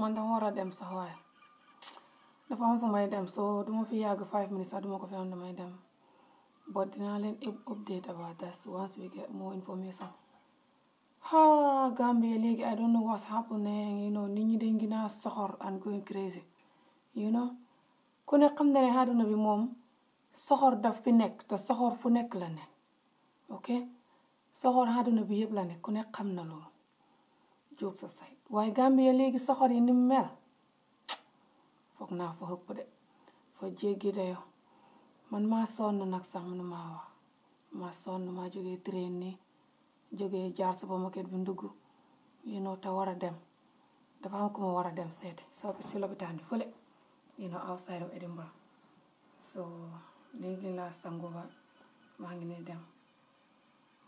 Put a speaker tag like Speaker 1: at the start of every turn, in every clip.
Speaker 1: man dama war a dem sax waaye dafa am fu may dem so duma fi yàgg 5 minutes sax duma ko fi am damay dem but dinaa leen update about this once we get more information. Gambia léegi I don't know what's happening, you know, nit ñi dañ gën a soxor and going crazy, you know. ku ne xam na ne àdduna bi moom soxor daf fi nekk te soxor fu nekk la nekk, ok soxor àdduna bi yëpp la nekk ku ne xam na loolu jóg sa sayt waaye Gambia léegi soxor yi ni mu mel foog naa fa xëpp de fa jéggi dayo man maa sonn nag sax mënu maa wax maa sonn maa jógee train ni jógee jaar supermarket bi ndugg you know te war a dem dafa am ku ma war a dem seeti si lopitaan bi fële you know outside of Edinburgh so léegi laa sangu ba maa ngi ne dem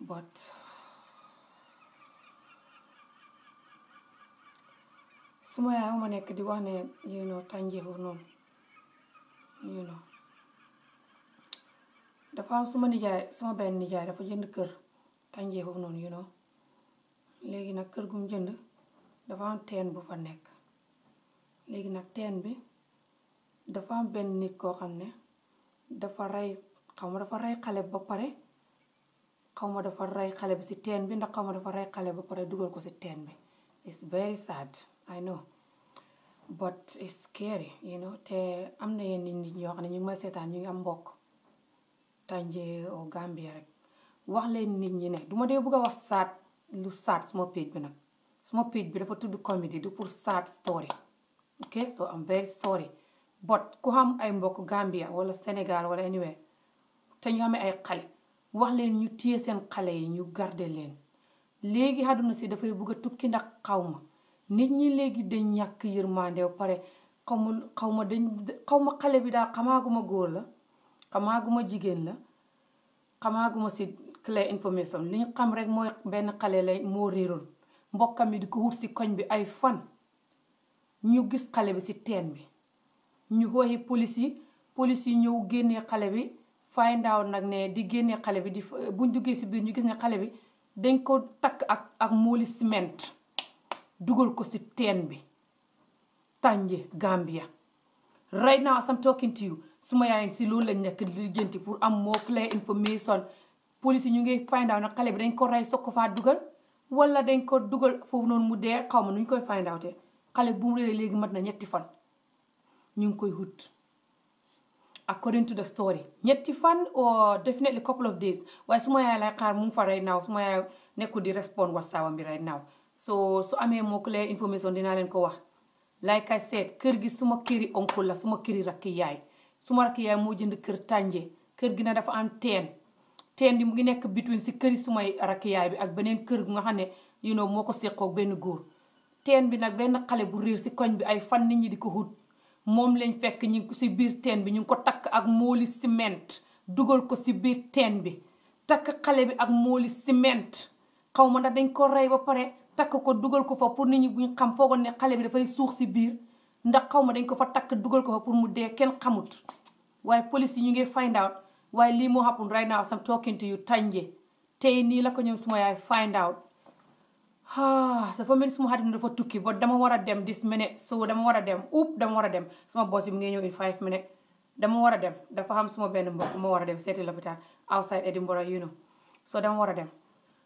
Speaker 1: but suma yaay ma nekk di wax ne you know tànjeexu noonu you know dafa am suma nijaay sama benn nijaay dafa jënd kër tànjeexu noonu you know léegi nag kër gum jënd dafa am teen bu fa nekk léegi nag teen bi dafa am benn nit koo xam ne dafa rey xaw ma dafa rey xale ba pare xaw ma dafa rey xale bi si teen bi ndax xaw ma dafa rey xale ba pare dugal ko si teen bi it's very sad I know but it's scary you know te am na yenn nit ñoo xam ne ñu ngi may seetaan ñu ngi am mbokk Tànjee o Gambia rek wax leen nit ñi ne duma dee bëgg a wax sad lu sad suma page bi nag suma page bi dafa tudd comedy du pour sad story ok so I'm very sorry but ku xam ay mbokk Gambia wala Sénégal wala anywhere te ñu xamee ay xale wax leen ñu téye seen xale yi ñu garder leen léegi àdduna si dafay bëgg a tukki ndax xaw ma nit ñi léegi dañ ñàkk yërmande ba pare xaw ma xale bi daal xamaaguma góor la xamaaguma jigéen la xamaaguma si clear information li ñu xam rek mooy benn xale lay moo réeroon mbokkam mi di ko wut si koñ bi ay fan ñu gis xale bi si teen bi ñu xooxi police yi ñëw génnee xale bi find out nag ne di génnee xale bi di buñ duggee si biir ñu gis ne xale bi dañ ko takk ak mooli ciment dugal ko si teen bi Tànje Gambia right now as I'm talking to you suma yaay si loolu lañ nekk di lijjanti pour am more clear information police yi ñu ngi find out nag xale bi dañ ko rey soog ko faa dugal wala dañ ko dugal foofu noonu mu dee xaw ma nu ñu koy find out xale bu mu réeree léegi mat na 3 fan ñu ngi koy hut according to the story 3 fan or definitely couple of days waaye suma yaay lay xaar mu ngi fa right now suma yaay nekkul di respond WhatsApp bi right now so su amee moo clear information dinaa leen ko wax like I said kër gi suma këri oncle la suma këri rakki yaay suma rakki yaay moo jënd kër Tànje kër gi na dafa am teen bi mu ngi nekk between si këri sumay rakki yaay bi ak beneen kër gu nga xam ne you know moo ko seqoog benn góor teen bi nag benn xale bu réer si koñ bi ay fan nit ñi di ko hut moom lañ fekk ñu si biir teen bi ñu ngi ko takk ak mooli ciment dugal ko si biir teen bi takk xale bi ak mooli ciment xaw ma ndax dañ ko rey ba pare takk ko dugal ko fa pour nit ñi buñ xam foogoon ne xale bi dafay suux si biir ndax xaw ma dañ ko fa takk dugal ko fa pour mu dee kenn xamut waaye police yi ñu ngi find out waaye lii moo happen right now as I'm talking to you Tànje tey nii la ko ñëw suma yaay find out dafa mel suma xarit dafa tukki ba dama war a dem this minute so dama war a dem dama war a dem suma boss yi mu ngi ñëw in 5 minutes dama war a dem dafa xam suma benn mbokk ma war a dem seeti lopitaan outside Edinburgh you know so dama war a dem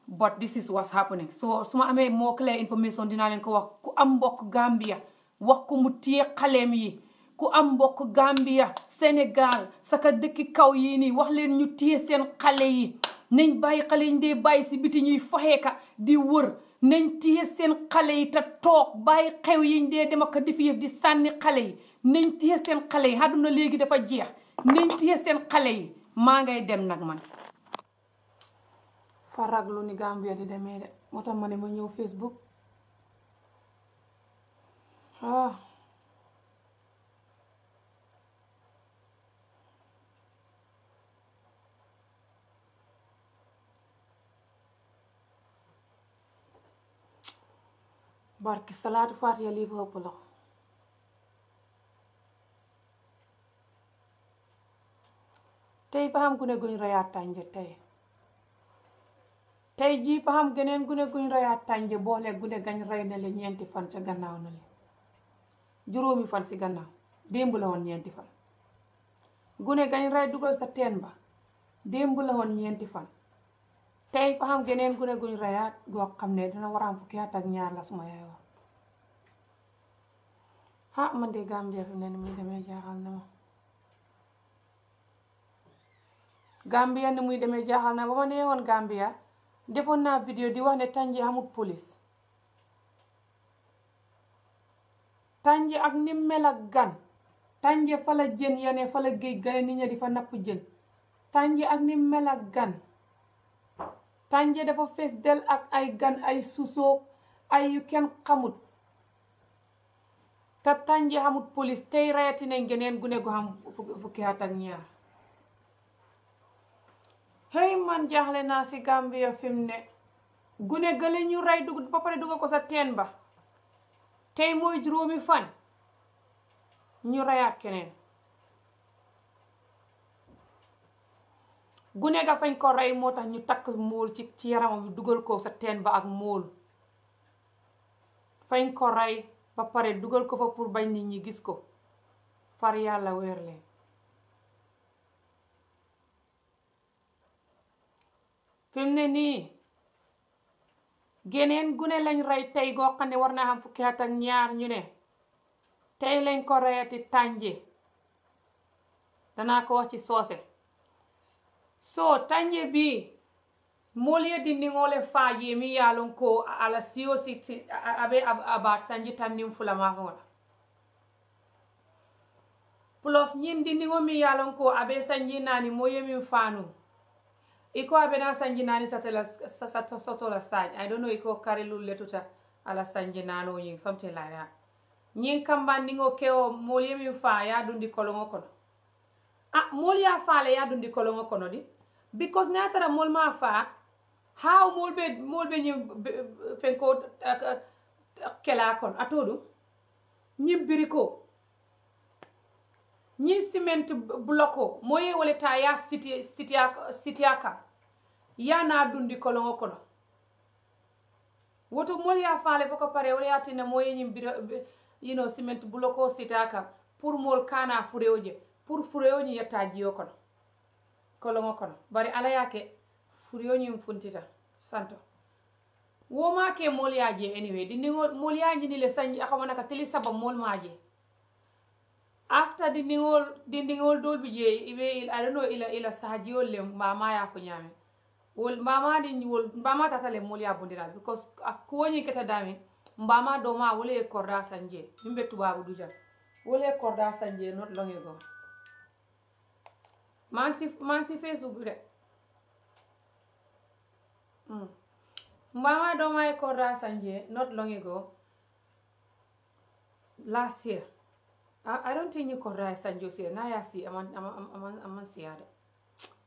Speaker 1: but this is what's happening so su ma amee more clear information dinaa leen ko wax ku am mbokk Gambia wax ko mu téye xaleem yi ku am mbokk Gambia Sénégal saka dëkki kaw yii nii wax leen ñu téye seen xale yi nañ bàyyi xale yi ñu dee bàyyi si biti ñuy faxeeka di wër nañ téye seen xale yi te toog bàyyi xew yi ñu dee dem ak di fi yëf di sànni xale yi nañ téye seen xale yi àdduna léegi dafa jeex nañ téye seen xale yi maa ngay dem nag man faraglu ni Gambia di demee de moo tax ma ne ma ñëw Facebook barki salaatu faatiha lii fa ëpp la tey fa xam gune guñ reyaat Tànje tey jii fa xam geneen gune guñ reyaat Tànje boole gune gañ rey na le 4 fan ca gannaaw na le juróomi fan si gannaaw démb la woon ñeenti fan. gune gañ rey dugal sa teen ba démb la woon ñeenti fan. tey fa xam geneen gune guñ reyaat goo xam ne dina war a am fukki at ak ñaar la suma yaay wax. ah man de Gambia fi ne ni muy demee jaaxal na ma. Gambia ni muy demee jaaxal na ba ma nee woon Gambia defoon naa vidéo di wax ne Tànji amut police. Tànji ak ni mel ak gan. Tànji fa la jën ya ne fa la géej gane nit ña di fa napp jën. Tànji ak ni mel ak gan. Tànji dafa fees del ak ay gan ay susoo ay yu kenn xamut. te Tànji amut police tey rayati nañ geneen gune gu xam fukki at ak ñaar. hey man jaaxle naa si Gambia fi mu ne gune gële ñu rey dugg ba pare dugg ko sa teen ba tey mooy juróomi fan ñu reyaat keneen. gune ga fañ ko rey moo tax ñu takk móol ci yaramam bi dugal ko sa teen ba ak móol. fañ ko rey ba pare dugal ko fa pour bañ nit ñi gis ko far yàlla weer leen. fi mu ne nii geneen gune lañ rey tey goo xam ne war naa xam fukki at ak ñaar ñu ne tey lañ ko reyati Tànji danaa ko wax ci soose. so Tànji bi moolu di niŋole faaje mi ye a loŋ ko ala siyo siti abe abaat sanji tanniŋ fula maafaŋo la plus ñiŋ di niŋo mi ye a loŋ ko abe sanji naani moo ye miŋ faanu iko abe na sanji naani soto la saaj I don't know iko karilul le tuta ala sanji naano ñiŋ something like that. ñiŋ kambandiŋo keo moolu ye miŋ faa ye a dundi koloŋo kono. moolu ye a faa le ye a dundi koloŋo kono di because nga tara moolu maa faa how moolu be ñiŋ fenko kelaa kono atoo du ñiŋ biriko ñiŋ cement bloko moo ye wole taa ye a sitiya kaŋ ye a naa dundi koloŋo kono woto moolu ye a faa le fo ko pare wole ye a tinna moo ye ñiŋ cement bloko sitiya kaŋ pour moolu kaanaa fureyo je pour fureyo ñiŋ ye taa jiyo kono koloŋo kono bari ala ye a ke fureyo ñiŋ funtita santo wo maa ke moolu ye a je anyway moolu ye a ñini le sanji akamana ka tili saba moolu maa je after dindiŋol dool bi je ibe I don't know ila sahajiyol le mbama ye a fo ñaami wol mbama tata le moolu ye a bundira because a kuwo ñiŋ keta daami mbama dooma wole ye korda sanje miŋ be tubaabu du jam wole ye korda sanje not long ago. maa ngi si Facebook bi de mbama dooma ye korda sanje not long ago last year. I don't think you korda sanjo siya na ya si aman siya de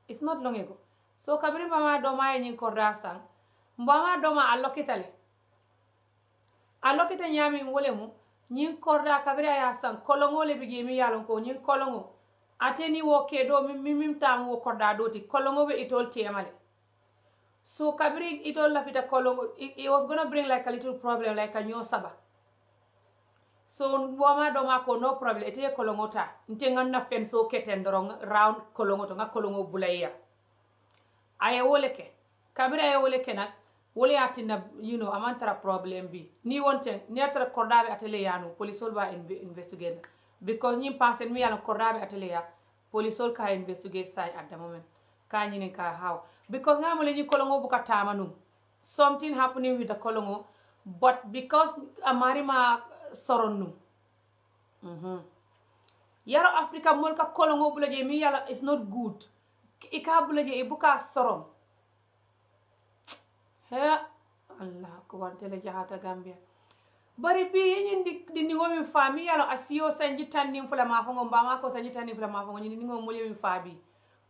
Speaker 1: it's not long ago so kabiri mbama dooma ye ñiŋ korda sang mbama dooma allokita ñaami wole mu ñiŋ korda kabiri a ye sang koloŋo le bi je mi ye a loŋ ko ñiŋ koloŋo ate ni wo kedo mim taamu wo korda doti koloŋo be itol tema le so kabiri itol lafita koloŋo it was gonna bring like a little problem like a ñoo saba so mboma doma ko no problem ite koloŋo ta nte nganna fen so keten doro round koloŋo to nga koloŋo bulaya aye wole ke kabiri aye wole ke nak wole atina amantara problem bi ni wonten ni atara kordabe atele yanu polisol ba investigate because ñiŋ pasen mi yàlla kordabe atele ya polisol ka investigate say at the moment ka ñinin ka how because nga mo le ñi koloŋo buka tama num something happening with the koloŋo but because amari ma soron num yaro Africa mol ka koloŋo bula je mi yàlla is not good ika bula je buka soron he Allah ko wantele jahata Gambia bari bi ñin di ni womi fami yalo asiyo sanji tanni fula ma fango mbama ko sanji tanni fula ma fango ñi ni ngom mole mi fabi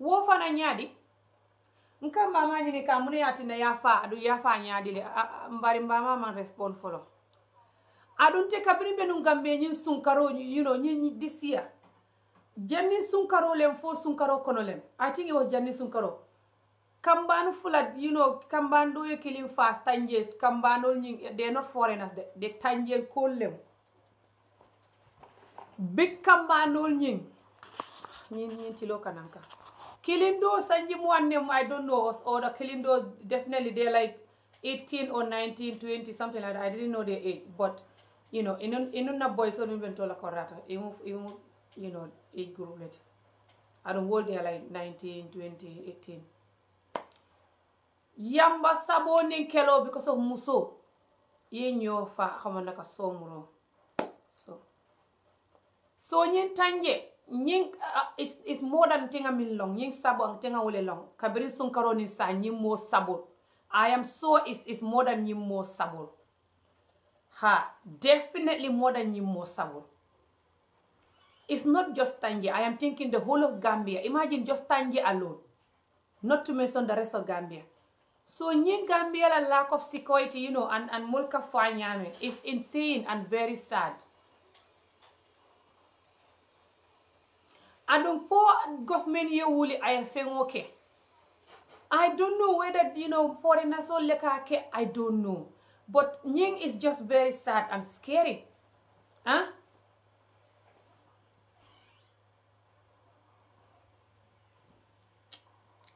Speaker 1: wo fana ñaadi nka mbama ñi ka mun yatina ya fa adu ya fa ñaadi le mbari mbama man respond folo adun te kabri benu Gambe ñin sunkaro ñi disiya janni sunkaro lem fo sunkaro kono lem I think it was janni sunkaro kambanu fula kambando ye killing fast tanje kambano they not foreigners de tanje kollem big kambanol nying tilo kananka kilindo sanjim one name I don't know or the kilindo definitely they're like 18 or 19 20 something like that. I didn't know their age, but you know inuna boys on inventola korata imu you know age group let I don't hold they're like 19 20 18 yamba sabo nin kelo because of muso yenyo fa xamana ka somro so nyin tanje nyin is more than tinga min long nyin sabo ang tinga wole long kabiri sun karoni sa nyin mo sabo I am so is more than nyin mo sabo ha definitely more than nyin mo sabo. It's not just Tanje. I am thinking the whole of Gambia. Imagine just Tanje alone, not to mention the rest of Gambia. So in Gambia, the lack of security, you know, and mulka fanyame is insane and very sad. I don't for government you will I think okay. I don't know whether you know foreigners or lekake. I don't know, but Nying is just very sad and scary, huh?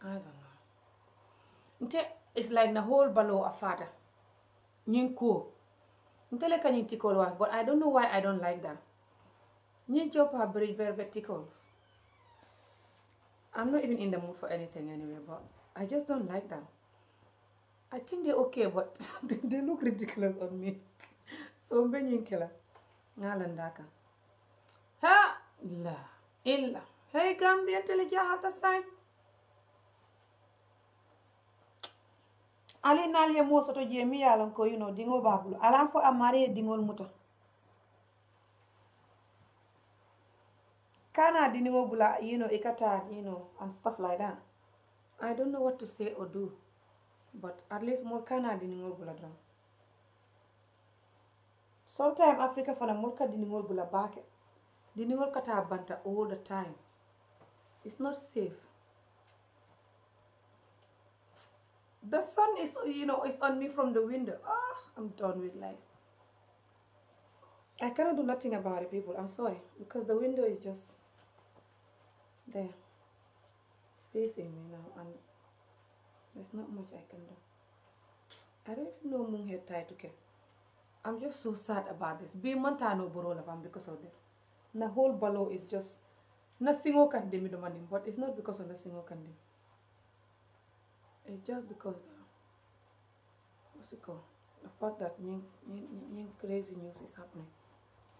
Speaker 1: I don't know. It's like the whole balo of father. Nying ko. Ntele ka nying tikol wa, but I don't know why I don't like them. Nying job are very vertical. I'm not even in the mood for anything anyway, but I just don't like them. I think they're okay, but they look ridiculous on me. So mbe nying kela. Ngalandaka. Ha la illa. Hey Gambia tele jahata sai. Ali nal he mo soto je mi yalan ko you know dingo babulu alan ko amare dingol muta kana dingo bula you know ikata you know and stuff like that. I don't know what to say or do, but at least more kana dingo bula drum. Sometimes Africa fana mulka dingo bula baake dingo kata banta all the time. It's not safe. The sun is, you know, is on me from the window. Ah, I'm done with life. I cannot do nothing about it, people. I'm sorry. Because the window is just there. Facing me now. And there's not much I can do. I don't even know mung head tied to care. I'm just so sad about this. Be mantano borolafam because of this. The whole balo is just na singo kandemi do manim, but it's not because of the singo kandemi. It's just because what's it called? The fact that crazy news is happening.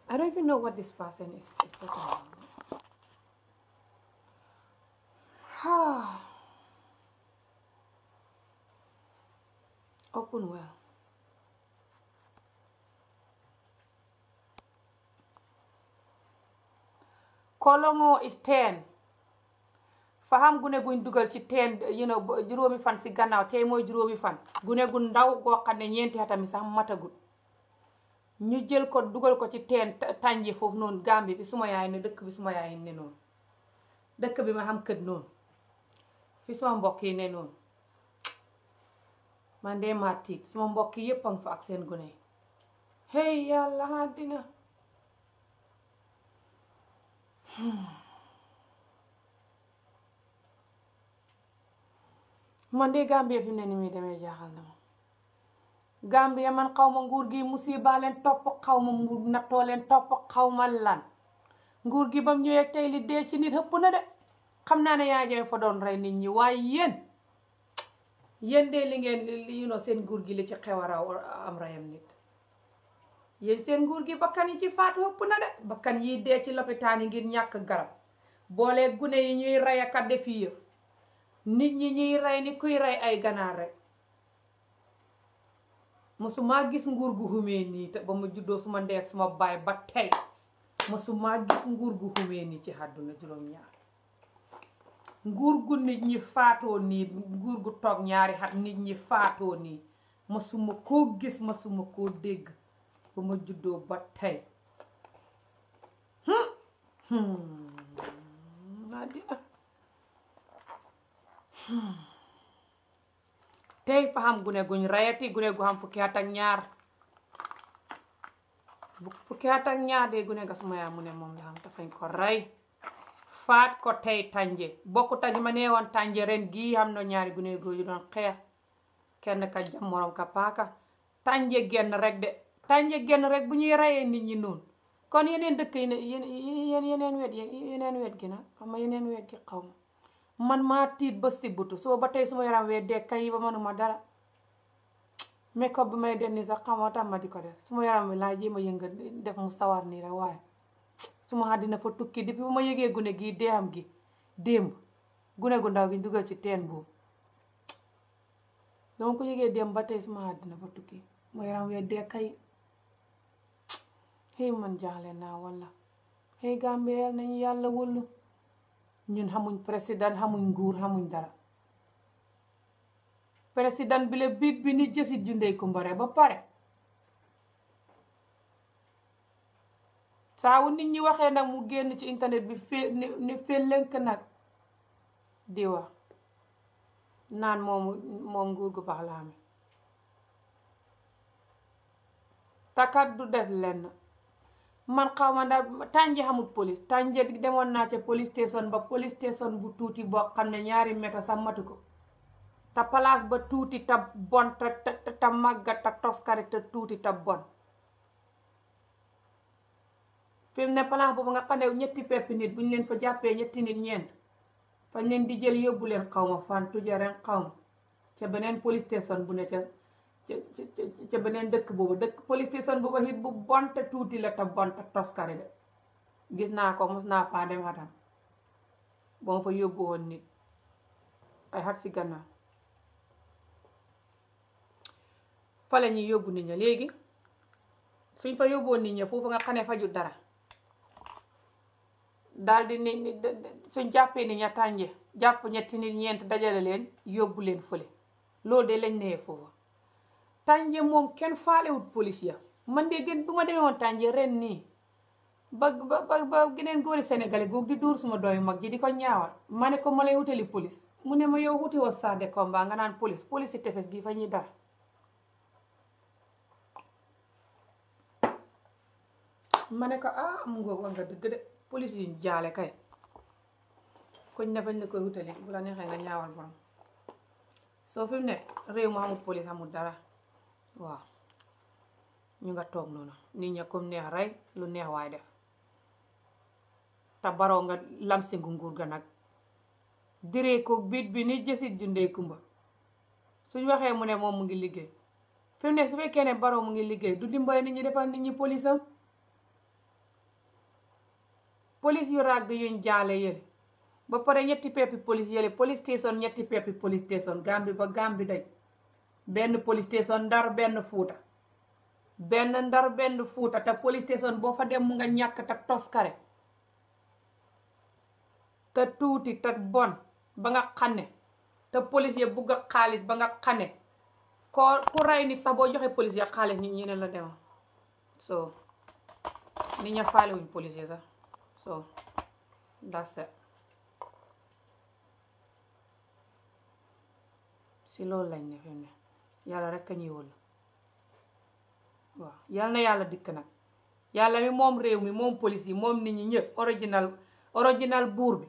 Speaker 1: I don't even know what this person is talking about. Open well. Kolongo is 10. Faham gune guñ dugal ci teen you know juróomi fan si gannaaw tey mooy juróomi fan gune gu ndaw goo xam ne ñeenti atami sax matagut ñu jël ko dugal ko ci teen tànji foofu noonu Gambie fi suma yaay ne dëkk bi suma yaay ne noonu dëkk bi ma xam kët noonu fi suma mbokk yi ne noonu man dee maa tiit suma mbokk yi yépp a ngi fa ak seen gune yi hey yàlla àddina man de Gambia fi ne ni muy demee jaaxal na ma Gambia man xaw ma nguur gi musiba leen topp xaw ma nguur nattoo leen topp xaw ma lan nguur gi bam ñëwee tey li dee ci nit ëpp na de xam naa ne yaa jëme fa doon rey nit ñi waaye yéen de li ngeen you know seen nguur gi li ci xew a raw am reyam nit yéen seen nguur gi bakkan yi ci faatu ëpp na de bakkan yi dee ci lopitaan yi ngir ñàkk garab boole gune yi ñuy rey ak a def yëf nit ñi ñuy rey ni kuy rey ay ganaar rek mosuma gis nguur gu xumee nii te ba ma juddoo suma ndey ak suma baay ba tey mosuma gis nguur gu xumee nii ci àdduna juróom-ñaar nguur gu nit ñi faatoo nii nguur gu toog ñaari xat nit ñi faatoo nii mosuma koo gis mosuma koo dégg ba ma juddoo ba tey àddina tey fa xam gune guñ rayati gune gu xam fukki at ak ñaar fukki at ak ñaar de gune ga suma yaay mu ne moom la xam te fañ ko rey faat ko tey tànje bokkut ak ma nee woon tànje ren gii xam na ñaari gune góor yu doon xeex kenn ka jam morom ka paaka tànje genn rek de tànje genn rek bu ñuy reyee nit ñi noonu kon yeneen dëkk yi yeneen wet gi nag xam nga yeneen wet gi xaw ma man maa tiit ba sibbutu soo ba tey suma yaram wee dee kay ba manuma dara make-up bi may def nii sax xamoo tax ma di ko def suma yaram bi laa jéem a yënga def mu sawar nii rek waaye suma àddina fa tukki depuis bu ma yëgee gune gii deexam gi démb gune gu ndaw gi dugal ci teen boobu dama ko yëgee démb ba tey suma àddina fa tukki ma yaram wee dee kay xëy man jaaxle naa walla xëy Gambie yal nañu yàlla wóolu ñun xamuñ président xamuñ nguur xamuñ dara président bi la biit bi ni jësit ju ndey kumbare ba pare saawu nit ñi waxee nag mu génn ci internet bi ni fellenk nag di wax naan moom nguur gu baax la amee takat du def lenn man xaw ma ndax tànje xamul police tànje demoon naa ca police station ba police station bu tuuti boo xam ne 2 mètre sax matu ko te place ba tuuti ta bon ta màggat ta toskari te tuuti ta bon fi mu ne place boobu nga xam ne ñetti peppi nit bu ñu leen fa jàppee ñetti nit ñeent fañ leen di jël yóbbu leen xaw ma fan tujaren xaw ma ca beneen police station bu ne ca beneen dëkk boobu police station boobu it bu bon te tuuti la te bon te toskari de gis naa ko mos naa faa dem atam ba ma fa yóbbu woon nit ay xat si gannaaw fa la ñuy yóbbu nit ña léegi suñ fa yóbbuwoon nit ña foofu nga xam ne faju dara daal di ni suñ jàppee nit ña tànje jàpp ñetti nit ñeent dajale leen yóbbu leen fële loolu de lañ newee foofu tànje moom kenn faalewut police ya man de gën bu ma demee woon tànje ren nii ba geneen góori sénégalais googu di dóor suma doomi mag ji di ko ñaawal ma ne ko ma lay wutali police mu ne ma yow wuti woo saa de combat nga naan police yi tefes gi fa ñuy dara ma ne ko mu ngoog wax nga dëgg de police yuñ jaale kay koñ ne fañ la koy wutali bu la neexee nga ñaawal borom soo fi mu ne réew mu amul police amul dara waaw ñu nga toog noonu nit ña comme neex rey lu neex waay def te baroo nga lamsi nguur ga nag diree ko biit bi ni jësit ju ndey kumba suñ waxee mu ne moom mu ngi liggéey fi mu ne su fekkee ne baroo mu ngi liggéey du dimbale nit ñi defal nit ñi police am police yu ràgg yuñ jaale yële ba pare ñetti peppi police yële police station ñetti peppi police station Gambie ba Gambie daj benn police station Ndar benn Fuuta benn Ndar benn Fuuta te police station boo fa dem mu nga ñàkk te toskare te tuuti te bon ba nga xane te police ya bugg a xaalis ba nga xane ku rey nit sax boo joxe police ya xaalis nit ñi ne la demal so nit ña faale wuñ police ya sax so that's it si loolu lañ ne fi mu ne yàlla rek a ñuy wóolu waaw yal na yàlla dikk nag yàlla mi moom réew mi moom police yi moom nit ñi ñëpp original buur bi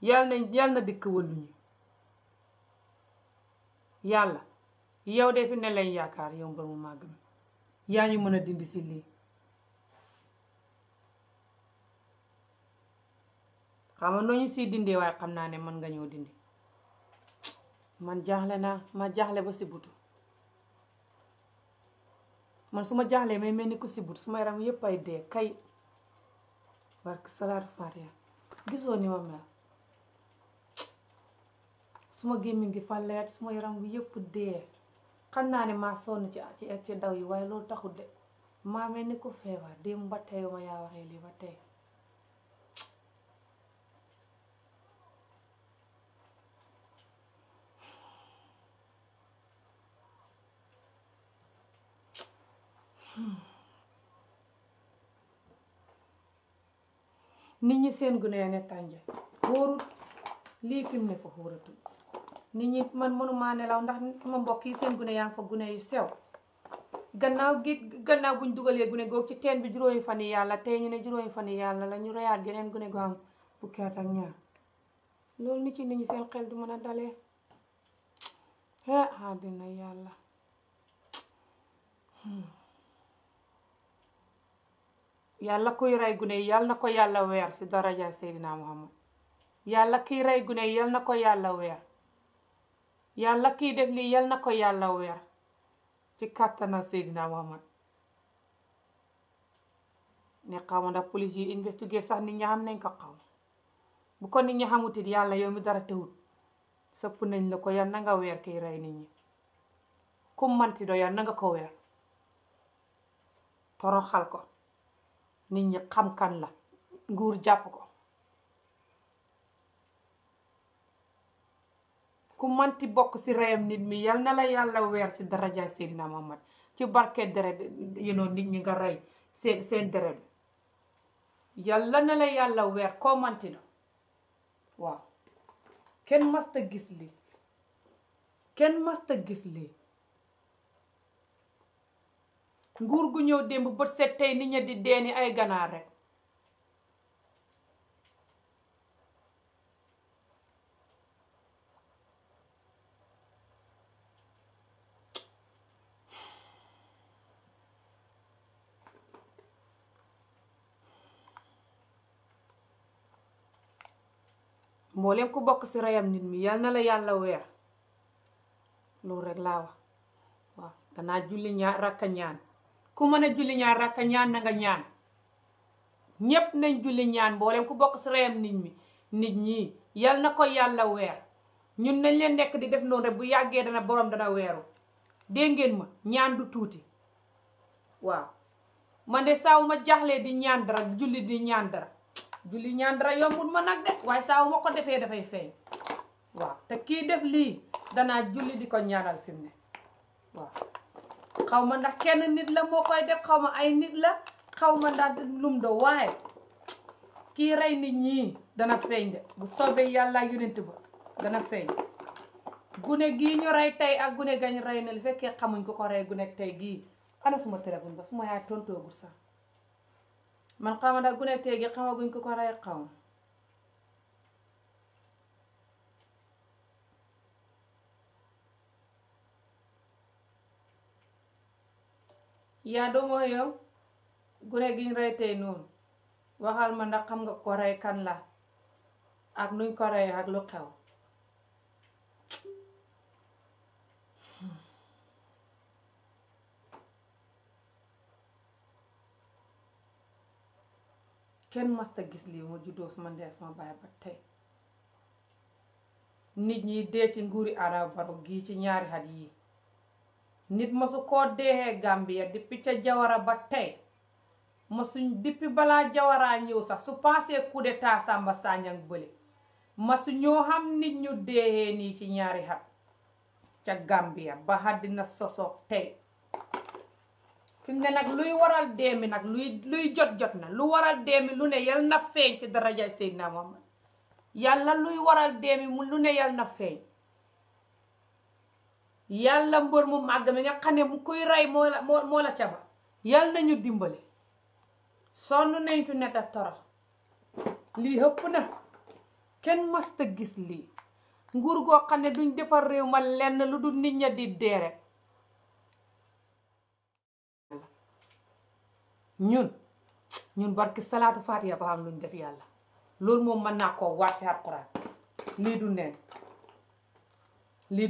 Speaker 1: yal na dikk wóolu ñu yàlla yow de fi ne lañ yaakaar yow mbër mu màgg mi yaa ñu mën a dindi si lii xam nga noo ñu siy dindee waaye xam naa ne mën nga ñoo dindi man jaaxle naa ma jaaxle ba si butu man su ma jaaxlee may mel ni ko si butu su ma yaram yépp ay dee kay barke salaatu faatiha gisoo ni ma mel suma gémmiñ gi fa leet suma yaram bi yépp dee xam naa ne maa sonn ci daw yi waaye loolu taxul de maa mel ni ko feebar démb ba tey ma yaa waxee lii ba tey nit ñi seen gune ya ne tànje xóorut lii fi mu ne fa xóoratul nit ñi man mënumaa nelaw ndax ma mbokk yi seen gune yaa ngi fa gune yu sew gannaaw buñ dugalee gune goog ci teen bi juróomi fan yi yàlla tey ñu ne juróomi fan yi yàlla la ñu reyaat geneen gune gu am fukki at ak ñaar loolu nit ci nit ñi seen xel du mën a dalee àddina yàlla yàlla kuy rey gune yi yàlla na ko yàlla weer si daraja Seydina Muhammad yàlla kiy rey gune yi yàlla na ko yàlla weer yàlla kiy def lii yàlla na ko yàlla weer ci kàttana Seydina Muhammad ne xaw ma ndax police yi investiguer sax nit ñi xam nañ ko xaw bu ko nit ñi xamutit yàlla yow mi dara teewut sëpp nañ la ko yal na nga weer kiy rey nit ñi ku manti do yal na nga ko weer toroxal ko nit ñi xam kan la nguur jàpp ko ku manti bokk si reyam nit mi yal na la yàlla weer si darajaay Seydina Muhammad ci barke deret nit ñi nga rey seen deret yàlla na la yàlla weer koo manti na waaw kenn masta gis lii nguur gu ñëw démb bët set tey nit ñi di deeni ay ganaar rek mboolem ku bokk si reyam nit mi yal na la yàlla weer loolu rek laa wax waaw danaa julli ñaar rakka ñaan ku mën a julli ñaar rakka ñaan na nga ñaan ñépp nañ julli ñaan mboolem ku bokk si reyam nit ñi yal na ko yàlla weer ñun nañ leen nekk di def noonu rek bu yàggee dana borom dana weeru dégg ngeen ma ñaan du tuuti waaw man de saaw ma jaaxlee di ñaan dara julli di ñaan dara julli ñaan dara yombul ma nag de waaye saaw ma ko defee dafay feeñ waaw te kii def lii danaa julli di ko ñaanal fi mu ne waaw xaw ma ndax kenn nit la moo koy def xaw ma ay nit la xaw ma ndax lum do waaye kii rey nit ñi dana feeñ de bu soobee yàlla yonent ba dana feeñ gune gii ñu rey tey ak gune gañ rey na li fekkee xamuñ ko rey gune tey gii ana suma téléphone ba suma yaay tontoogu sax man xaw ma ndax gune tey gi xamaguñ ko rey xaw ma yaa doomoo yow gune giñ rey tey noonu waxal ma ndax xam nga ko rey kan la ak nuñ ko rey ak lu xew kenn masta gis lii ma juddoo sama ndey sama baay ba tey nit ñi dee ci nguuri Adama Barrow gii ci ñaari at yii nit masu koo deexee Gambia depuis ca Jawara ba tey masuñ depuis balaa Jawara ñëw sax su paasee coup d'état Samba Sagnang bële masu ñoo xam nit ñu deexee nii ci ñaari at ca Gambia ba àddina sosoog tey fi mu ne nag luy waral deemi nag luy jot na lu waral deemi lu ne yal na feeñ ci daraja Seydina Muhammad yàlla luy waral deemi mu lu ne yal na feeñ yàlla mbër mu màgg mi nga xam ne mu koy rey moo la ca ba yal nañu dimbale sonn nañ fi ne daf torox lii hëpp na kenn masta gis lii nguur goo xam ne duñ defar réew ma lenn lu dul nit ña di dee rek ñun barki salaatu faatiha ba xam luñ def yàlla loolu moom mën naa koo waat si alxuraan lii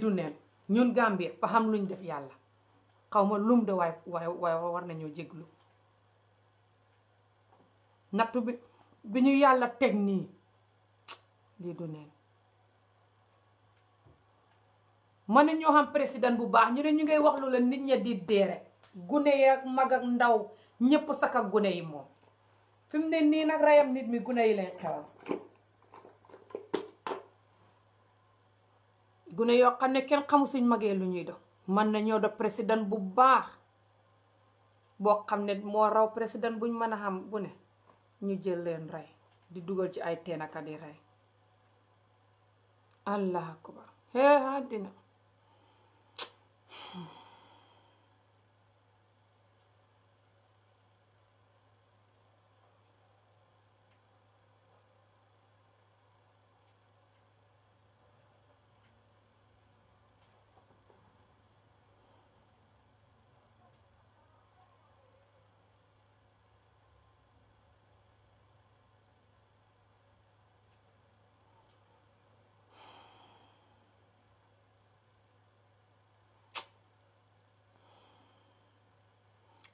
Speaker 1: du neen ñun Gambie ba xam luñ def yàlla xaw ma lum de waaye war nañoo jéglu nattu bi ñu yàlla teg nii lii du neen mën na ñoo xam président bu baax ñu ne ñu ngay wax lu la nit ña di deere gune ya mag ak ndaw ñépp sak ak gune yi moom fi mu ne nii nag reyam nit mi gune yi leen xewal gune yoo xam ne kenn xamu suñ magee lu ñuy dox mën na ñoo dox président bu baax boo xam ne moo raw président buñ mën a xam bu ne ñu jël leen rey di dugal ci ay teen aka di rey allah akbar àddina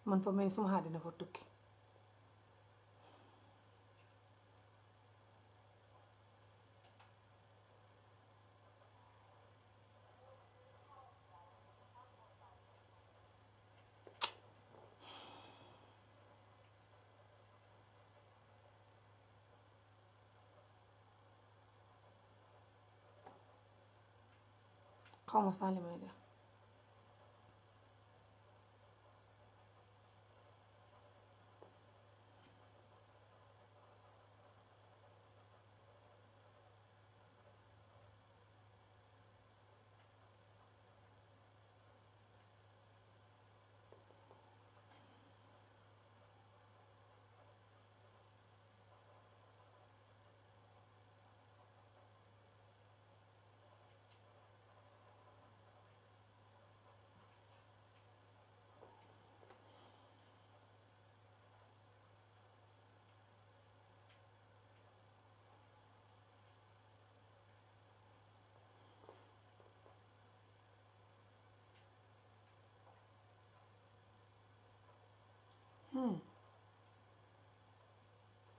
Speaker 1: man fa mel ni suma àddina fa tukki. xaw ma sax li may def.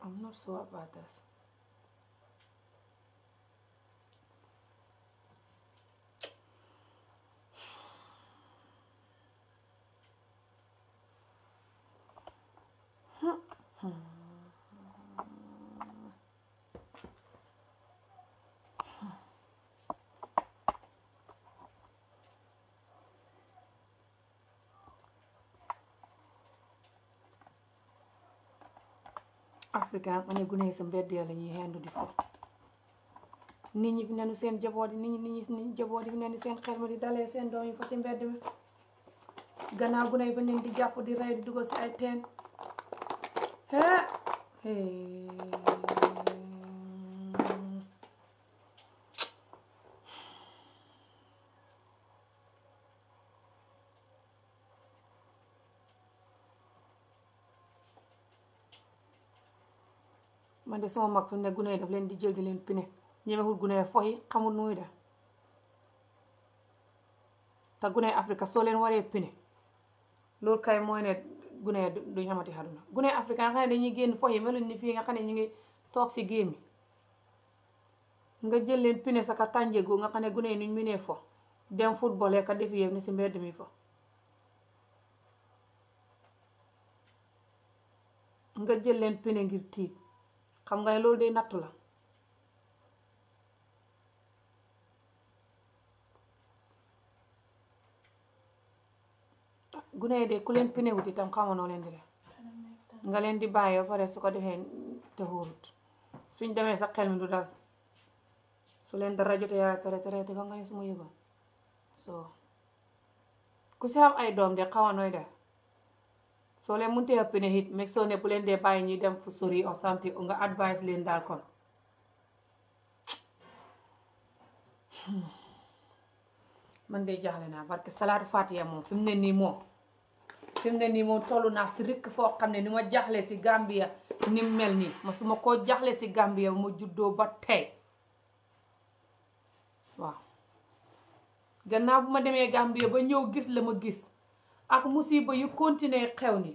Speaker 1: I'm not sure about this. Africa ma ne gune yi sa mbedd ya la ñuy xendu di fo. nit ñi fi nenu seen jaboot yi nit ñi jaboot yi fi nenu seen xel ma di dalee seen doom yi fa si mbedd mi. gannaaw gune yi ba leen di jàpp di rey di dugal si ay teen. man de sama mag fi ne gune yi daf leen di jël di leen pine ñemewul gune yi fox yi xamul nuy def te gune yi Afrique soo leen waree pine loolu kay mooy ne gune yi duñ xamati xaduna gune yi Afrique nga xam ne dañuy génn fox yi meluñ ni fii nga xam ne ñu ngi toog si géem yi nga jël leen pine sa ka tànjeego nga xam ne gune yi nuñ mënee fo dem football ka def yëpp ni si mbedd mi fo nga jël leen pine ngir tiit xam nga ne loolu day nattu la gune yi de ku leen pine wut itam xamonoo leen di def nga leen di bàyyi ba pare su ko defee te xóorut suñ demee sa xel mi du dal su leen dara jotee yaa tere te ko nga ne suma yëgoon so ku si am ay doom de xawanooy def soo leen mënutee a pine hit meg soo ne bu leen dee bàyyi ñuy dem fu sori or something nga advice leen daal kon man de jaaxle naa parce que salaatu fatiha moom fi mu ne nii moom tollu naa si rikk foo xam ne ni ma jaaxle si Gambia ni mel nii ma su ma koo jaaxle si Gambia ma juddoo ba tey waaw gannaaw bu ma demee Gambia ba ñëw gis la ma gis ak musiba yu continuer xew ni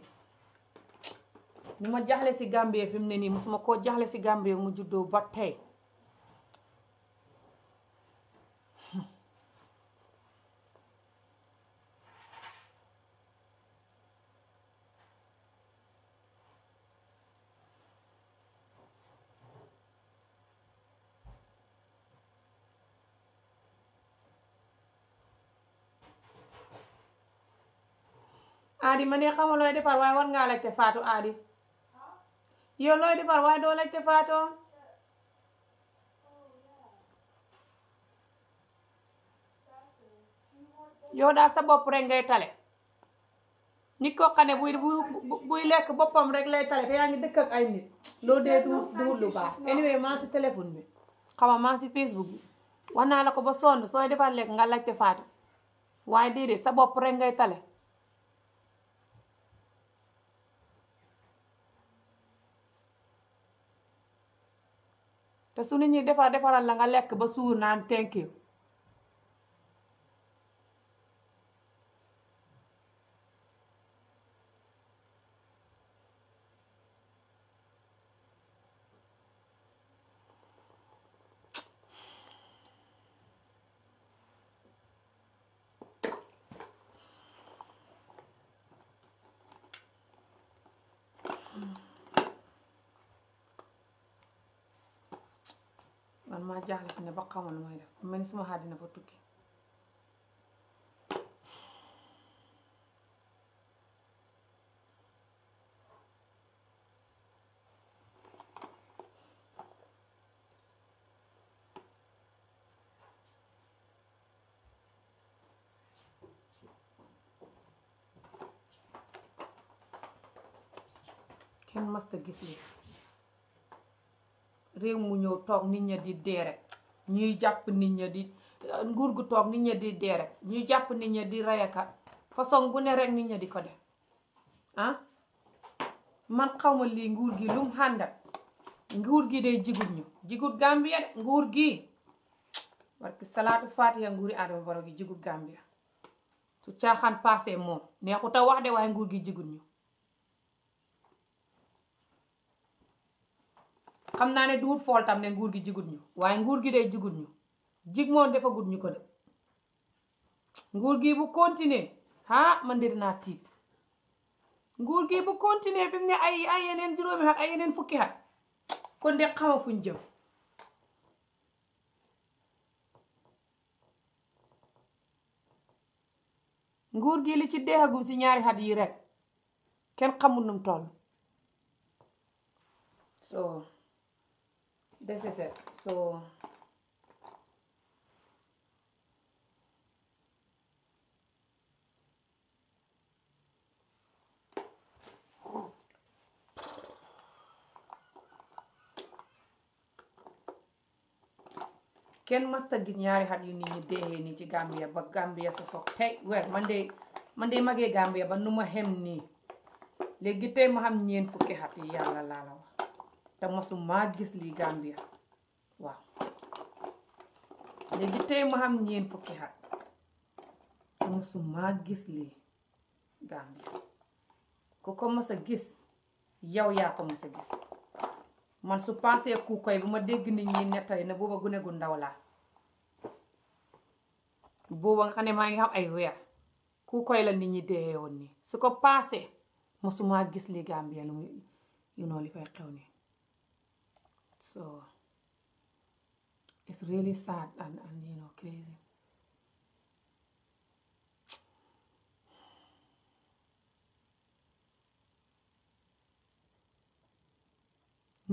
Speaker 1: ni ma jaaxle si Gambia fi mu ne nii musuma koo jaaxle si Gambia mu juddoo ba tey Adi ma ne xamal looy defar waaye war ngaa laajte Fatou Adi yow looy defar waaye doo laajte Fatou yow daal sa bopp rek ngay tale nit koo xam ne buy lekk boppam rek lay tale te yaa ngi dëkk ak ay nit loolu dee du lu baax anyway maa si téléphone bi xama maa si Facebook bi wax naa la ko ba sonn sooy defar lekk nga laajte Fatou waaye déedéet sa bopp rek ngay tale te su nit ñi defaral la nga lekk ba suur naan thank you man maa jaaxle fi ne ba xamal lu may def mel ni sama àddina fa tukki. kenn masta gis li réew mu ñëw toog nit ña di dee rek ñuy jàpp nit ña di nguur gu toog nit ña di dee rek ñuy jàpp nit ña di rayaka façon bu ne rek nit ña di ko def ah man xawma lii nguur gi lum xàndat nguur gi day jigut ñu jigut Gambia de nguur gi barki salaatu faatiha nguuri Adama Barrow gi jigut Gambia su caaxaan passé moom neexut a wax de waaye nguur gi jigut ñu xam naa ne duut fool tam ne nguur gi jigut ñu waaye nguur gi day jigut ñu jig moom dafa gut ñu ko de nguur gi bu continuer man de dinaa tiit nguur gi bu continuer fi mu ne ay yeneen juróomi at ay yeneen fukki at kon de xama fuñ jëm nguur gi li ci deexagum si ñaari at yi rek kenn xamul num toll so this is it so kenn masta gis ñaari at yu nit ñi deexee nii ci Gambia ba Gambia soso tey weer man de magee Gambia ba nu ma xem nii léegi tey ma xam ñeent fukki at yi yàlla laa la wax te masu maa gis lii Gambia waaw léegi tey ma xam ñeent fukki at te masu maa gis lii Gambia ku ko mas a gis yow yaa ko mas a gis man su paasee ku koy bu ma dégg nit ñi nettali ne booba gune gu ndaw laa booba nga xam ne maa ngi xam ay weer ku koy la nit ñi dee woon nii su ko paasee mosuma gis li Gambia lu muy li fay xew nii so it's really sad and crazy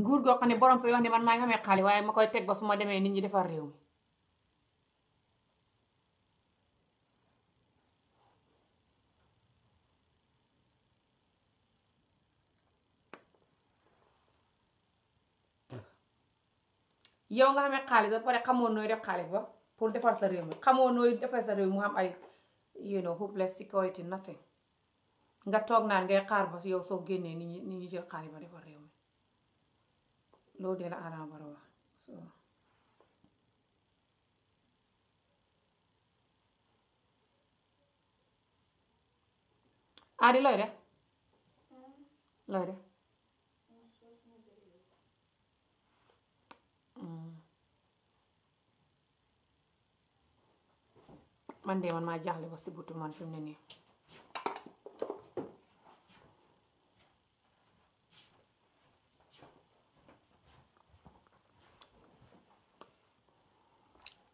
Speaker 1: nguur goo xam ne borom fi wax ne man maa ngi xamee xaalis waaye ma koy teg ba su ma demee nit ñi defar réew mi yow nga xamee xaalis ba pare xamoo nooy def xaalis ba pour defar sa réew mi xamoo nooy defar sa réew mi mu xam ay hopeless security nothing nga toog naan ngay xaar ba yow soo génnee nit ñi jël xaalis ba defar réew mi loolu de la Adama Barrow wax so Adi looy def man de man maa jaaxle ba si butu man fi mu ne nii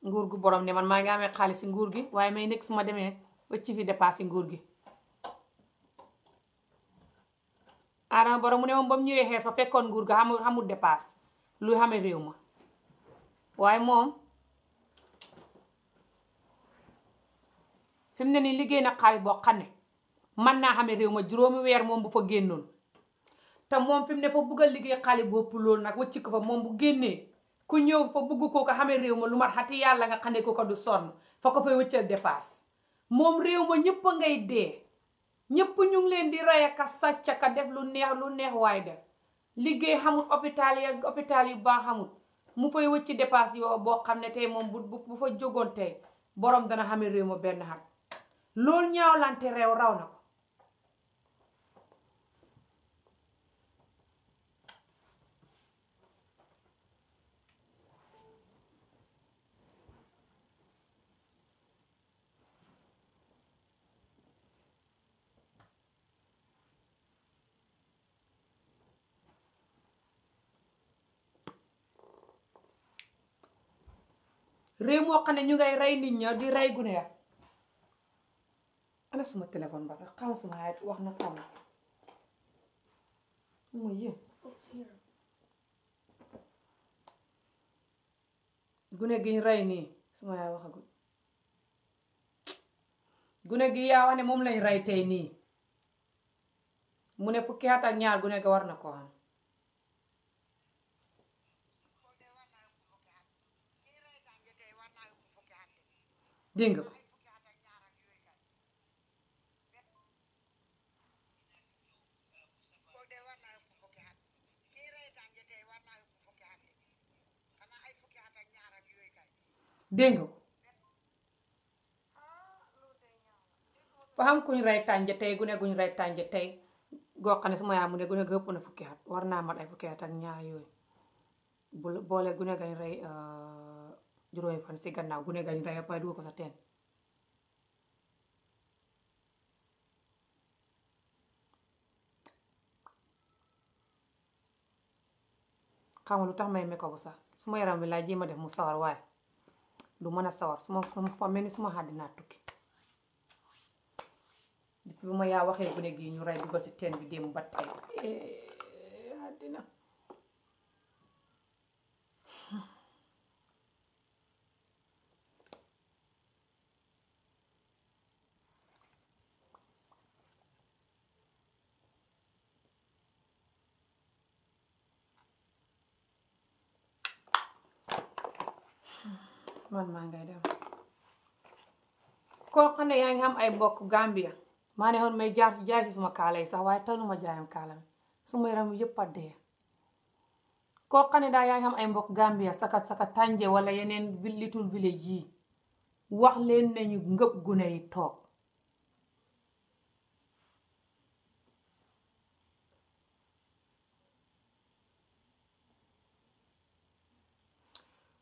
Speaker 1: nguur gu borom ne man maa ngi amee xaalis si nguur gi waaye may nekk su ma demee ba ci fi dépassé nguur gi Adama Barrow mu ne moom ba mu ñëwee xees fa fekkoon nguur ga xamul dépasse luy xamee réew ma waaye moom fi mu ne nii liggéey na xaalis boo xam ne man naa xamee réew ma juróomi weer moom bu fa génnoon te moom fi mu ne fa bugg a liggéey xaalis bopp loolu nag wëcc ko fa moom bu génnee ku ñëw fa bugg koo ko xamee réew ma lu mat xati yàlla nga xam ne ko du sonn fa ko fay wëccal dépasse moom réew ma ñëpp a ngay dee ñëpp ñu ngi leen di rey aka sàcc aka def lu neex waaye def liggéey xamul hôpital yu baax xamul mu fay wëcc dépasse yoo boo xam ne tey moom bu fa jógoon tey borom dana xamee réew ma benn xat loolu ñaawlante réew raw na ko réew moo xam ne ñu ngay rey nit ña di rey gune ya. ana suma téléphone ba sax xam suma yaay wax na xam mooy yéen gune giñ rey nii suma yaay waxagul gune gi yaa wax ne moom lañ rey tey nii mu ne fukki at ak ñaar gune ga war na ko xam dégg nga ko dégg nga ko fa xam kuñ rey tànje tey gune guñ rey tànje tey goo xam ne suma yaay mu ne gune ga ëpp na fukki at war naa mat ay fukki at ak ñaar yooyu bu boole gune gañ rey juróomi fan si gannaaw gune gañ rey pare dugal ko sa teen xam nga lu tax may meko bu sax suma yaram bi laa jéem a def mu sawar waaye du mën a sawar suma fa mel ni suma àddinaa tukki depuis bu ma yaa waxee gune gi ñu rey dugal ci teen bi démb ba tey àddina man maa ngay dem koo xam ne yaa ngi xam ay mbokk Gambia maa ne woon may jaay si suma kaala yi sax waaye taluma jaayam kaala mi suma yaram yëpp a dee koo xam ne daal yaa ngi xam ay mbokk Gambia saka tànje wala yeneen little village yi wax leen nañu ngëb gune yi toog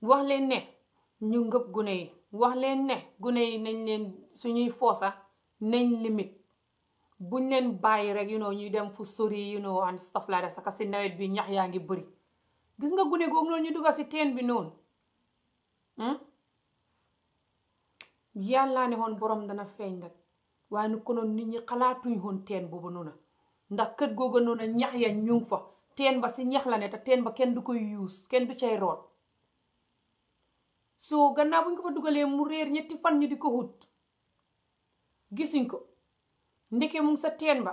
Speaker 1: wax leen ne ñu ngëb gune yi wax leen ne gune yi nañ leen suñuy foosa nañ limite buñ leen bàyyi rek ñuy dem fu sori and stuff like that saka si nawet bi ñax yaa ngi bëri gis nga gune googu noonu ñu dugga si teen bi noonu yàlla ne woon borom dana feeñ nag waaye nu ko noonu nit ñi xalaatuñ woon teen boobu noonu ndax kër googu noonu ñax ya ñu fa teen ba si ñax la ne te teen ba kenn du koy use kenn du cay root soo gannaaw bu ñu ko fa dugalee mu réer ñetti fan ñu di ko wut gisuñ ko ndeke mu ngi sa teen ba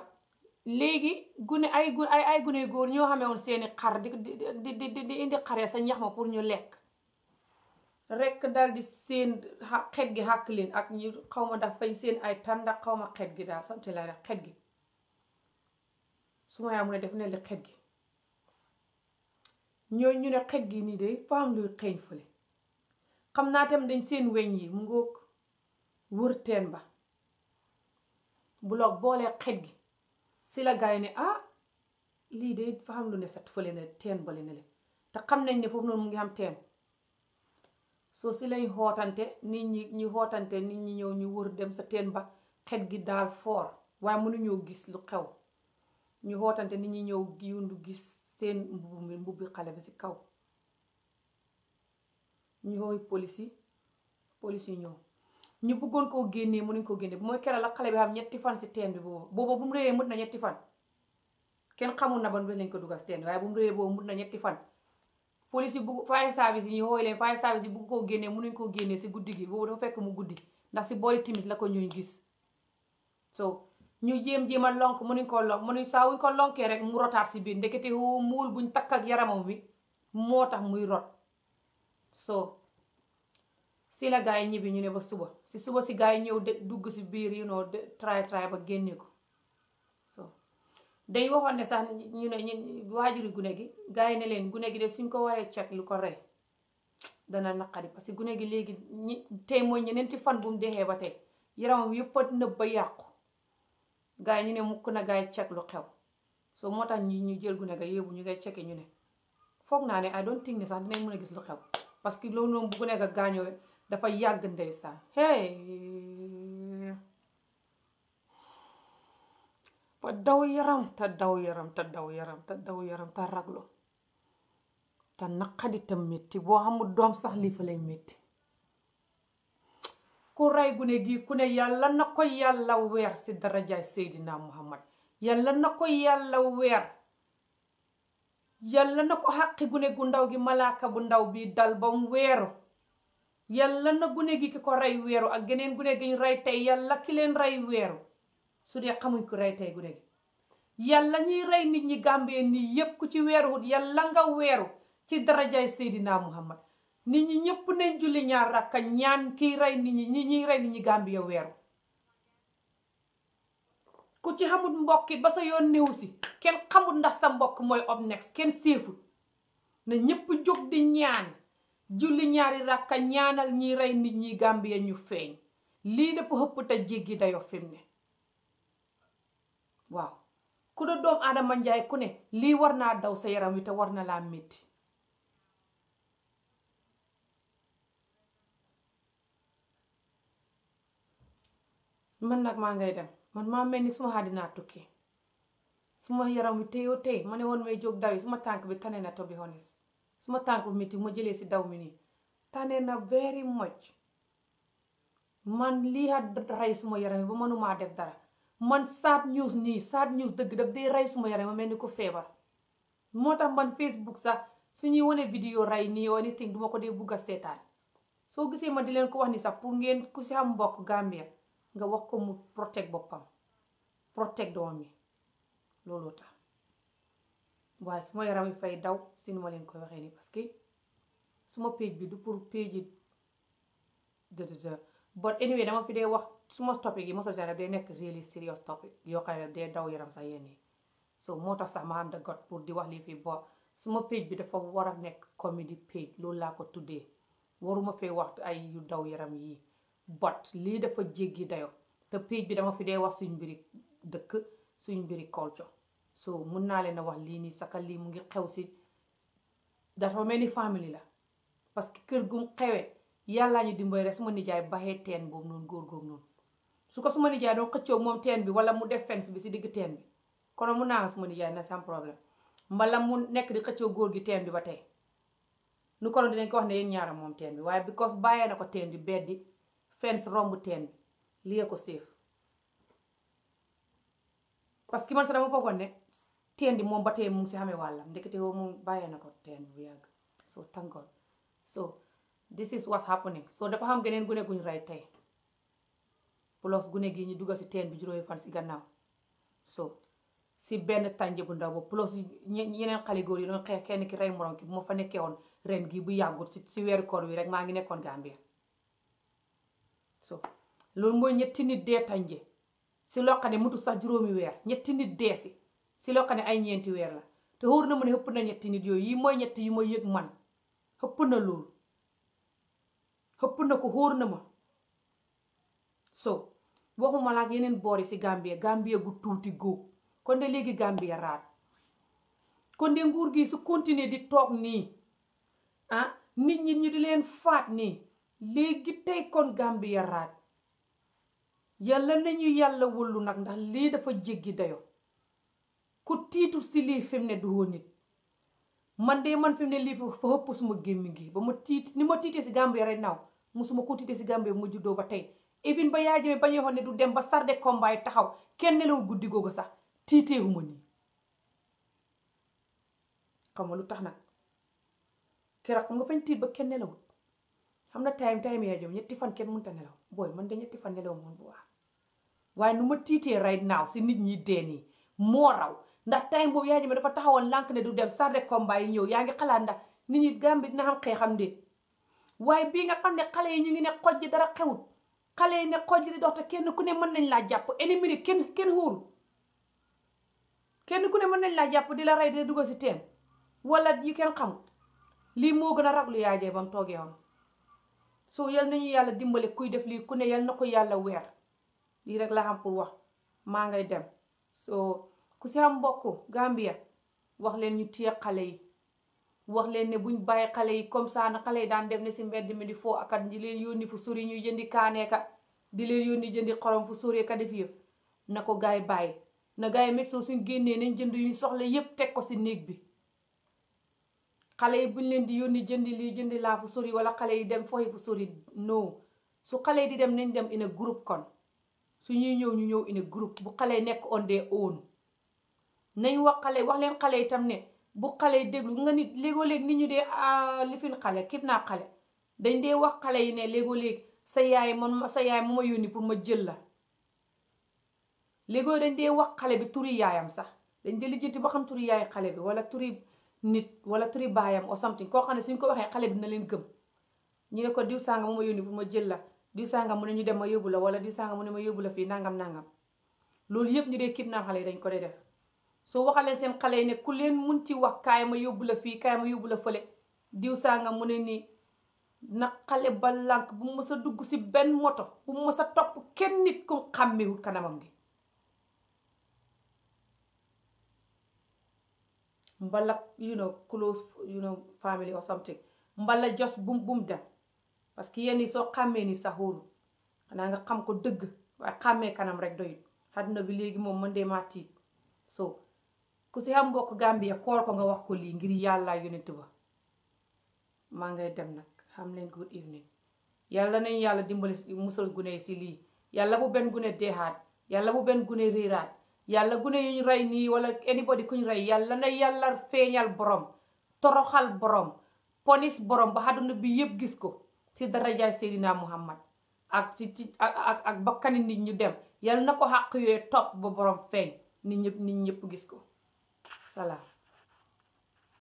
Speaker 1: léegi gune ay gune góor ñoo xamee woon seeni xar di indi xare sa ñax ma pour ñu lekk rekk dal di seen xet gi xàkk leen ak ñu xaw ma daf fañ seen ay tan ndax xaw ma xet gi daal samti la rek xet gi su ma yaa mu ne def ne li xet gi ñooy ñu ne xet gi nii de faam luy xeeñ fële xam naa tam dañ seen weñ yi mu ngoog wër teen ba bu loog boolee xet gi si la gaay ne lii de fa xam lu ne sat fële ne teen bale ne le te xam nañ ne foofu noonu mu ngi xam teen soo si lañ xootante nit ñi xootante nit ñi ñëw ñu wër dem sa teen ba xet gi daal foor waaye mënuñoo gis lu xew ñu xootante nit ñi ñëw yundu gis seen mbubbi xale bi si kaw ñu xooy police yi ñëw ñu bëggoon koo génnee mënuñ koo génnee bu mooy keroog la xale bi xam ñetti fan si teen bi boobu bu mu réeree mut na ñetti fan kenn xamul na ban bés lañ ko dugal si teen bi waaye bu mu réeree boobu mut na ñetti fan police yi bugg fire service yi ñu xooy leen fire service yi bugg koo génnee mënuñ koo génnee si guddi gi boobu dafa fekk mu guddi ndax si boori timis la ko ñuy gis so ñu jéem a lonk mënuñ koo lonk mënuñ saa wuñ ko lonkee rek mu rotaat si biir ndekete muul buñ takk ak yaramam bi moo tax muy rot so si la gaa yi ñibbi ñu ne ba suba si gaa yi ñëw dugg si biir try ba génne ko so dañ waxoon ne sax ñu ne waajuri gune gi gaa yi ne leen gune gi de suñ ko waree cek lu ko rey dana naqari parce que gune gi léegi tey mooy ñeneenti fan bu mu dexee ba tey yaramam yëpp a nëb ba yàqu gaa yi ñu ne mukk na gaa yi cek lu xew so moo tax ñu jël gune ga yóbbu ñu ngay ceke ñu ne foog naa ne I don't think ne sax dinañ mën a gis lu xew parce que loolu noonu bu gune ga gaañoo dafa yàgg ndeysaan ba daw yaram te raglu te naqadi tam métti boo xamul doom sax lii fa lay métti ku rey gune gi ku ne yàlla na ko yàlla weer si darajaay Seydina Muhammad. yàlla na ko yàlla weer. yàlla na ko xàqi gune gu ndaw gi malaaka bu ndaw bi dal ba mu weeru. yàlla na gune gi ki ko rey weeru ak geneen gune gi ñu rey tey yàlla ki leen rey weeru su dee xamuñ ko rey tey gune gi. yàlla ñuy rey nit ñi Gambie nii yépp ku ci weeruwut yàlla nga weeru ci darajaay Seydina Muhammad. nit ñi ñépp nañ julli ñaar rakka ñaan kiy rey nit ñi ñiy rey nit ñi Gambie weeru. ku ci xamut mbokkit ba sa yoon néew si kenn xamut ndax sa mbokk mooy up next kenn séefut na ñépp jóg di ñaan julli ñaari rakka ñaanal ñiy rey nit ñi Gambie ñu feeñ. lii dafa xëpp te jéggi dayo fim ne waaw ku da doom Adama Njaay ku ne lii war naa daw sa yaram wi te war na laa métti. man nag maa ngay dem man maa mel ni suma àddina tukki suma yaram wi teyoo tey ma ne woon may jóg daw yi suma tànk bi tane na to be honest. suma tànk bi métti ma jëlee si daw mi nii tane na very much. man lii rey suma yaram wi ba mënumaa def dara. man sad news dëgg daf dee rey suma yaram ma mel ni ko feebar. moo tax man Facebook sax su ñuy wane vidéo rey nii or anything duma ko dee bugg a seetaan. soo gisee ma di leen ko wax ni sax pour ngeen ku si am mbokk Gambia nga wax ko mu protect boppam protect doom yi looloo tax. waaye suma yaram wi fay daw si ni ma leen koy waxee nii parce que suma page bi du pour page yi but anyway dama fi dee wax suma topic yi mosal day nekk really serious topic yoo xam ne dee daw yaram sax yéen yi so moo tax sax ma am da got pour di wax lii fii bo suma page bi dafa war a nekk comedy page loolu laa ko tuddee. waruma fee wax ay yu daw yaram yii but lii dafa jéggi dayo te page bi dama fi dee wax suñ mbiri dëkk suñ mbiri culture. so mun naa leen a wax lii nii saka lii mu ngi xew si dafa mel ni famille la parce que kër gum xewee yàllaa ñu dimbali rek suma nijaay baxee teen boobu noonu góor googu noonu su ko suma nijaay doon xëccoo moom teen bi wala mu def fence bi si digg teen bi kono mun naa nga suma nijaay na sam problème mbala mu nekk di xëccoo góor gi teen bi ba tey nu kono dinañ ko wax ne yéen ñaara moom teen bi waaye because bàyyee na ko teen bi beddi fence romb teen bi lii ko séef parce que man sax dama foogoon ne teen bi moom ba tey mu ngi si xamee wàllam ndekete woo moom bàyyee na ko teen bi bu yàgg so thank God. so this is what's happening. so dafa xam geneen gune guñ rey tey plus gune gi ñu dugga si teen bi juróomi fan si gannaaw so si benn tànje bu ndaw boobu plus yeneen xale góor yi doon xeex kenn ki rey morom ki bu ma fa nekkee woon ren gi bu yàggut si weeru koor wi rek maa ngi nekkoon Gambia. so loolu mooy ñetti nit dee tànje si loo xam ne mutu sax juróomi weer ñetti nit dee si loo xam ne ay ñeenti weer la te wóor na ma ne xëpp na ñetti nit yooyu yi mooy ñetti yi ma yëg man xëpp na loolu xëpp na ko wóor na ma. so waxuma la ak yeneen boor yi si Gambia gu tuuti góob kon de léegi Gambia raat kon de nguur gi su continuer di toog nii nit ñi ñu di leen faat nii léegi tey kon Gambia raat. yàlla nañu yàlla wëllu nag ndax lii dafa jéggi dayo ku tiitu si lii fi mu ne du woon nit man de man fi mu ne lii fa ëpp suma gémmiñ gi ba ma tiit ni ma tiitee si Gambia rek naaw musuma ko tiitee si Gambia ma juddoo ba tey even ba yaay jëmee ba ñuy xool ne du dem ba sarde combat yi taxaw kenn nelawul guddi googu sax tiiteewuma nii xam nga lu tax nag keroog xam nga fañ tiit ba kenn nelawul xam na time yaay jëmee ñetti fan kenn mënta nelaw booy man de ñetti fan nelaw moom bu baax waaye nu ma tiitee right now si nit ñi dee nii moo raw ndax time boobu yaay jëmee dafa taxawoon lànk ne du dem sarde combat yi ñëw yaa ngi xalaat ndax nit ñi Gambie dina xam xeexam de waaye bii nga xam ne xale yi ñu ngi ne xoj ji dara xewut xale yi ne xoj di dox te kenn ku ne mën nañ laa jàpp any minute kenn wóoru kenn ku ne mën nañ laa jàpp di la rey di dugg si teen wala yi kenn xamut lii moo gën a raglu yaay jee ba mu toogee woon so yal nañu yàlla dimbale kuy def lii ku ne yal na ko yàlla weer lii rek la xam pour wax maa ngay dem so ku si am mbokk Gambia wax leen ñu téye xale yi wax leen ne buñ bàyyi xale yi comme ça na xale yi daan def ne si mbedd mi di foo akat di leen yónni fu sori ñuy jëndi kaaneeka di leen yónni jëndi xorom fu sori ka def yëpp na ko gaay bàyyi na gaay meg soo suñ génnee nañ jënd yuñ soxla yépp teg ko si néeg bi xale yi buñ leen di yónni jëndi lii jëndi laa fu sori wala xale yi dem foxi fu sori no su xale yi di dem nañ dem in a group kon su ñuy ñëw ñu ñëw in a group bu xale yi nekk on their own nañ wax leen xale itam ne bu xale yi déglu nga nit léegoo-léeg nit ñu dee lifin xale kidnap xale dañ dee wax xale yi ne léegoo-léeg sa yaay mu ma yónni pour ma jël la léegoo dañ dee wax xale bi turi yaayam sax dañ dee lijjanti ba xam turi yaay xale bi wala turi nit wala turi baayam or something koo xam ne suñ ko waxee xale bi na leen gëm ñu ne ko diw sanga mu ma yónni pour ma jël la diw sanga mu ne ñu dem ma yóbbu la wala diw sanga mu ne ma yóbbu la fii nangam nangam loolu yëpp ñu dee kidnap xale yi dañ ko dee def soo waxalee seen xale yi ne ku leen mun ci wax kaay ma yóbbu la fii kaay ma yóbbu la fële diw sanga mu ne nii na xale ba lànk bu mu mës a dugg si benn moto bu mu mës a topp kenn nit ku xàmmewut kanamam gi mbala close family or something mbala jos bum dem parce que yenn yi soo xàmmee ni sa xóoru xanaa nga xam ko dëgg waaye xàmmee kanam rek doyut àdduna bi léegi moom mën dee maa tiit so ku si xam mbokk Gambia koor ko nga wax ko lii ngir yàlla yonent ba maa ngay dem nag xam leen good evening yàlla nañ yàlla dimbali musal gune si lii yàlla bu benn gune deexaat yàlla bu benn gune réeraat yàlla gune yuñ rey nii wala anybody kuñ rey yàlla na yàlla feeñal borom toroxal borom ponis borom ba àdduna bi yëpp gis ko si darajaay Seydina Muhammad ak ak bakkani nit ñu dem yàlla na ko xàq yooyu topp ba borom feeñ nit ñëpp gis ko salaam